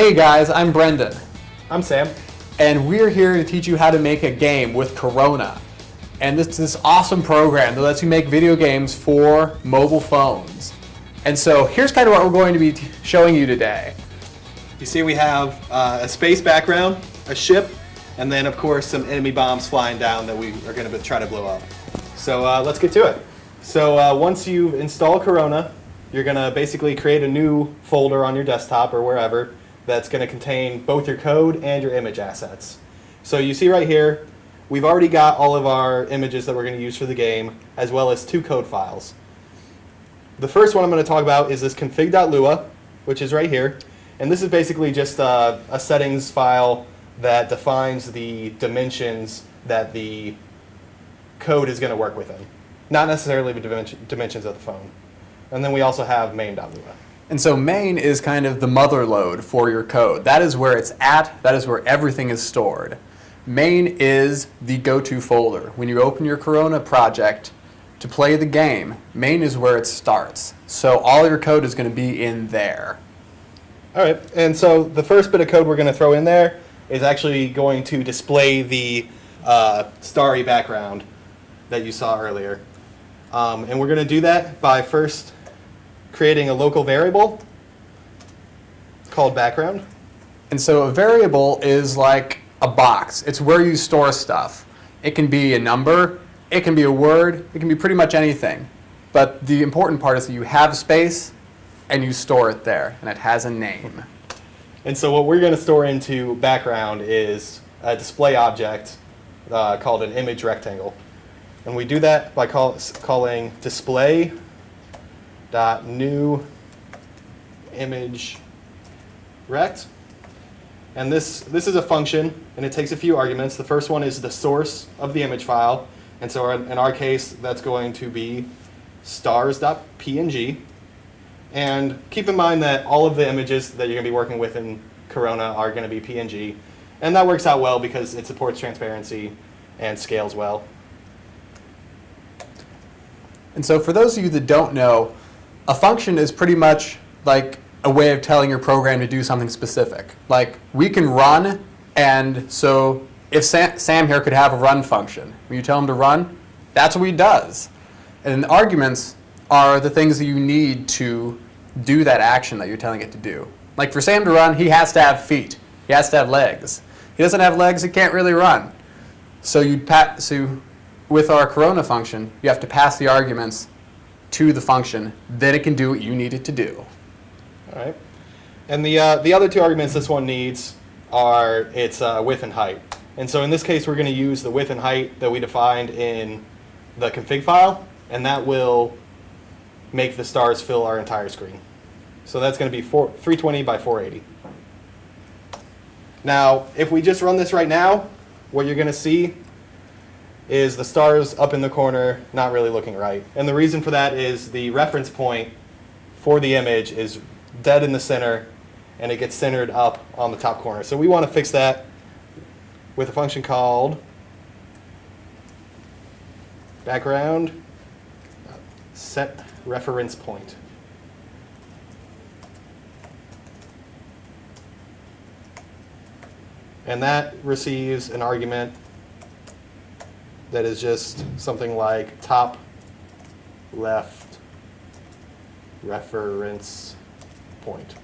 Hey guys, I'm Brendan, I'm Sam. and we're here to teach you how to make a game with Corona. And this is this awesome program that lets you make video games for mobile phones. And so here's kind of what we're going to be showing you today. You see we have a space background, a ship, and then of course some enemy bombs flying down that we are going to try to blow up. So let's get to it. So once you install Corona, you're going to basically create a new folder on your desktop or wherever that's going to contain both your code and your image assets. So you see right here, we've already got all of our images that we're going to use for the game, as well as 2 code files. The first one I'm going to talk about is this config.lua, which is right here. And this is basically just a settings file that defines the dimensions that the code is going to work within, not necessarily the dimensions of the phone. And then we also have main.lua. And so main is kind of the mother load for your code. That is where it's at. That is where everything is stored. Main is the go-to folder. When you open your Corona project to play the game, main is where it starts. So all your code is going to be in there. All right, and so the first bit of code we're going to throw in there is actually going to display the starry background that you saw earlier. And we're going to do that by first creating a local variable called background. And so a variable is like a box. It's where you store stuff. It can be a number, it can be a word, it can be pretty much anything. But the important part is that you have space and you store it there, and it has a name. And so what we're going to store into background is a display object called an image rectangle. And we do that by calling display.new image rect. And this is a function, and it takes a few arguments. The first one is the source of the image file. And so in our case, that's going to be stars.png. And keep in mind that all of the images that you're going to be working with in Corona are going to be PNG. And that works out well because it supports transparency and scales well. And so for those of you that don't know, a function is pretty much like a way of telling your program to do something specific. Like we can run, and so if Sam here could have a run function, when you tell him to run, that's what he does. And the arguments are the things that you need to do that action that you're telling it to do. Like for Sam to run, he has to have feet. He has to have legs. He doesn't have legs, he can't really run. So with our Corona function, you have to pass the arguments to the function, then it can do what you need it to do. All right. And the other 2 arguments this one needs are its width and height. And so in this case, we're going to use the width and height that we defined in the config file, and that will make the stars fill our entire screen. So that's going to be 320 by 480. Now, if we just run this right now, what you're going to see is the stars up in the corner not really looking right. And the reason for that is the reference point for the image is dead in the center, and it gets centered up on the top corner. So we want to fix that with a function called background set reference point. And that receives an argument that is just something like top left reference point.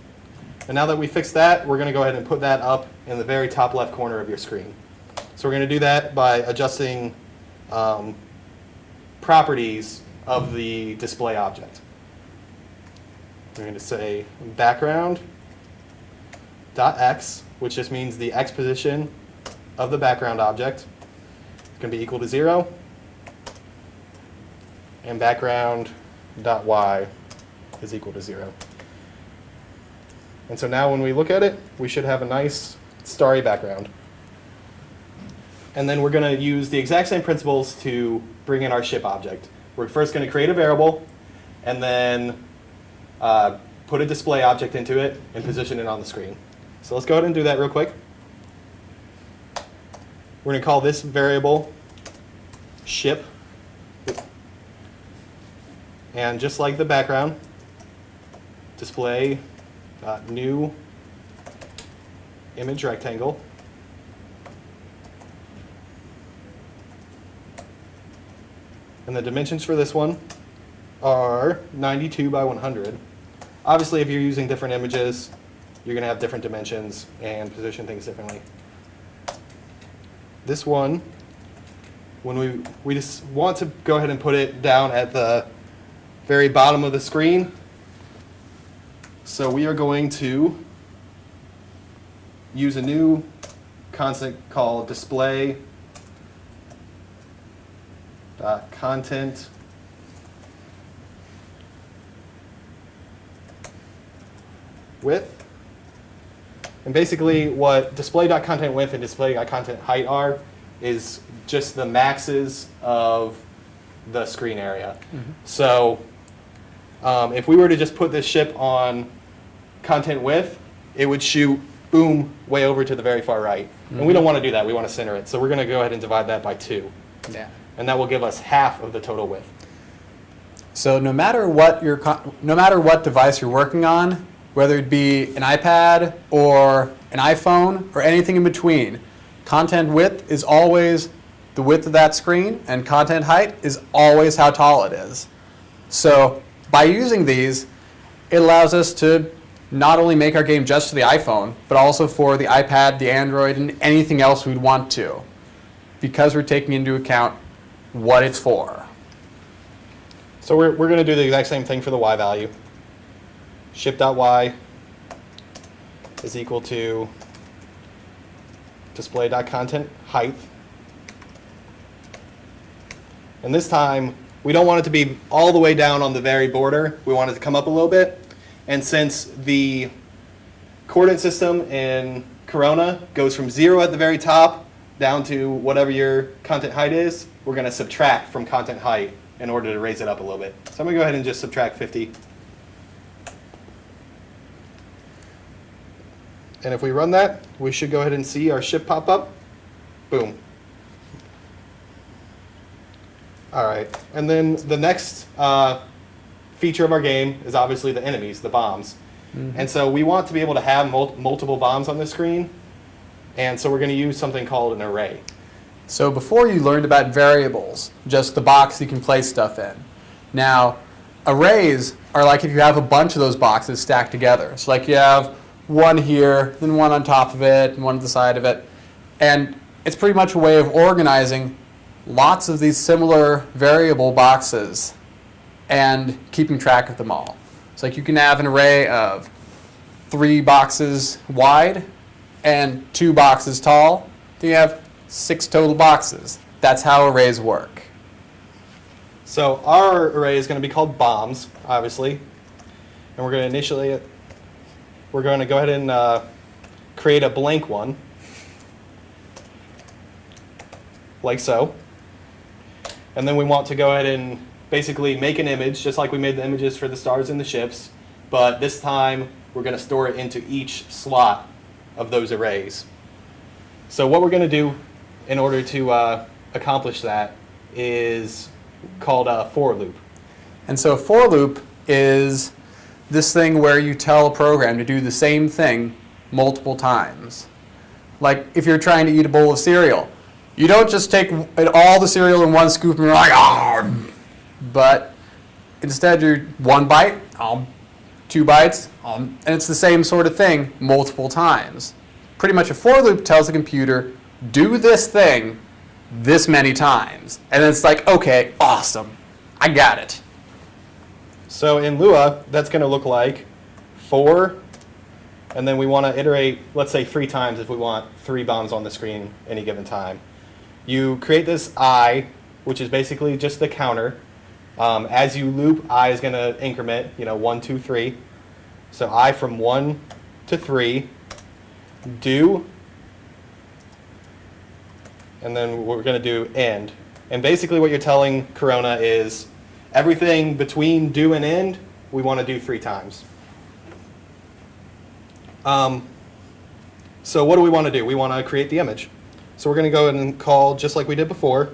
And now that we fixed that, we're going to go ahead and put that up in the very top left corner of your screen. So we're going to do that by adjusting properties of the display object. We're going to say background.x, which just means the x position of the background object. It's going to be equal to 0. And background.y is equal to 0. And so now when we look at it, we should have a nice starry background. And then we're going to use the exact same principles to bring in our ship object. We're first going to create a variable, and then put a display object into it and position it on the screen. So let's go ahead and do that real quick. We're going to call this variable ship. And just like the background, display new image rectangle. And the dimensions for this one are 92 by 100. Obviously, if you're using different images, you're going to have different dimensions and position things differently. This one, when we just want to go ahead and put it down at the very bottom of the screen. So we are going to use a new concept called display content width. And basically what display.content width and display.content height are is just the maxes of the screen area. Mm-hmm. So if we were to just put this ship on content width, it would shoot, boom, way over to the very far right. Mm-hmm. And we don't want to do that. We want to center it. So we're going to go ahead and divide that by 2. Yeah. And that will give us half of the total width. So no matter what device you're working on, whether it be an iPad or an iPhone or anything in between, content width is always the width of that screen, and content height is always how tall it is. So by using these, it allows us to not only make our game just for the iPhone, but also for the iPad, the Android, and anything else we'd want to, because we're taking into account what it's for. So we're going to do the exact same thing for the Y value. Ship.y is equal to display.content height. And this time, we don't want it to be all the way down on the very border. We want it to come up a little bit. And since the coordinate system in Corona goes from 0 at the very top down to whatever your content height is, we're going to subtract from content height in order to raise it up a little bit. So I'm going to go ahead and just subtract 50. And if we run that, we should go ahead and see our ship pop up. Boom. All right. And then the next feature of our game is obviously the enemies, the bombs. Mm-hmm. And so we want to be able to have multiple bombs on the screen. And so we're going to use something called an array. So before you learned about variables, just the box you can place stuff in. Now, arrays are like if you have a bunch of those boxes stacked together. So like you have one here, then one on top of it, and one on the side of it. And it's pretty much a way of organizing lots of these similar variable boxes and keeping track of them all. So like you can have an array of 3 boxes wide and 2 boxes tall. Then you have 6 total boxes. That's how arrays work. So our array is going to be called bombs, obviously. And we're going to initially, we're going to go ahead and create a blank one, like so. And then we want to go ahead and basically make an image, just like we made the images for the stars and the ships. But this time, we're going to store it into each slot of those arrays. So what we're going to do in order to accomplish that is called a for loop. And so a for loop is this thing where you tell a program to do the same thing multiple times. Like if you're trying to eat a bowl of cereal, you don't just take all the cereal in one scoop and you're like, oh! But instead you're 1 bite, 2 bites, and it's the same sort of thing multiple times. Pretty much a for loop tells the computer, do this thing this many times. And then it's like, okay, awesome, I got it. So in Lua, that's going to look like for, and then we want to iterate, let's say 3 times if we want 3 bombs on the screen any given time. You create this I, which is basically just the counter. As you loop, I is going to increment, 1, 2, 3. So I from 1 to 3, do, and then we're going to do end. And basically what you're telling Corona is everything between do and end, we want to do 3 times. So what do we want to do? We want to create the image. So we're going to go ahead and call, just like we did before,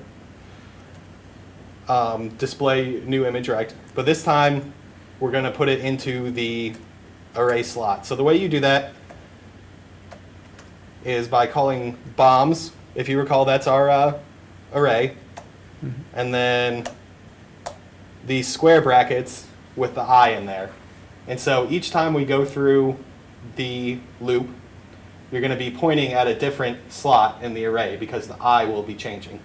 display new image rect. But this time, we're going to put it into the array slot. So the way you do that is by calling bombs. If you recall, that's our array. And then these square brackets with the I in there. And so each time we go through the loop, you're going to be pointing at a different slot in the array because the I will be changing.